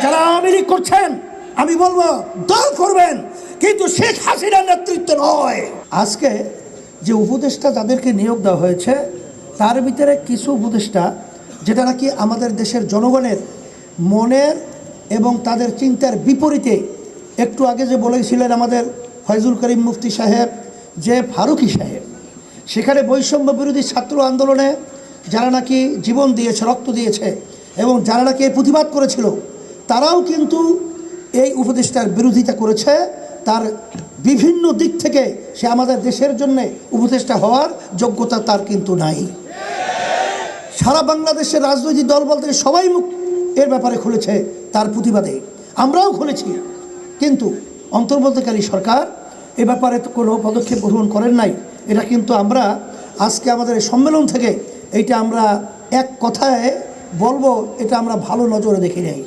যারা আওয়ামী লীগ করছেন আমি বলবো দল করবেন, কিন্তু শেখ হাসিনার নেতৃত্ব নয়। আজকে যে উপদেষ্টা যাদেরকে নিয়োগ দেওয়া হয়েছে তার ভিতরে কিছু উপদেষ্টা যেটা নাকি আমাদের দেশের জনগণের মনের এবং তাদের চিন্তার বিপরীতে, একটু আগে যে বলেছিলেন আমাদের ফয়জুল করিম মুফতি সাহেব যে ফারুকী সাহেব, সেখানে বৈষম্য বিরোধী ছাত্র আন্দোলনে যারা নাকি জীবন দিয়েছে, রক্ত দিয়েছে এবং যারা নাকি প্রতিবাদ করেছিল, তারাও কিন্তু এই উপদেষ্টার বিরোধিতা করেছে। তার বিভিন্ন দিক থেকে সে আমাদের দেশের জন্য উপদেষ্টা হওয়ার যোগ্যতা তার কিন্তু নাই। সারা বাংলাদেশের রাজনৈতিক দল বলতে সবাই মুখ এর ব্যাপারে খুলেছে তার প্রতিবাদে, আমরাও খুলেছি, কিন্তু অন্তর্বর্তীকালী সরকার এ ব্যাপারে কোনো পদক্ষেপ গ্রহণ করেন নাই। এটা কিন্তু আমরা আজকে আমাদের সম্মেলন থেকে এইটা আমরা এক কথায় বলবো, এটা আমরা ভালো নজরে দেখি নাই।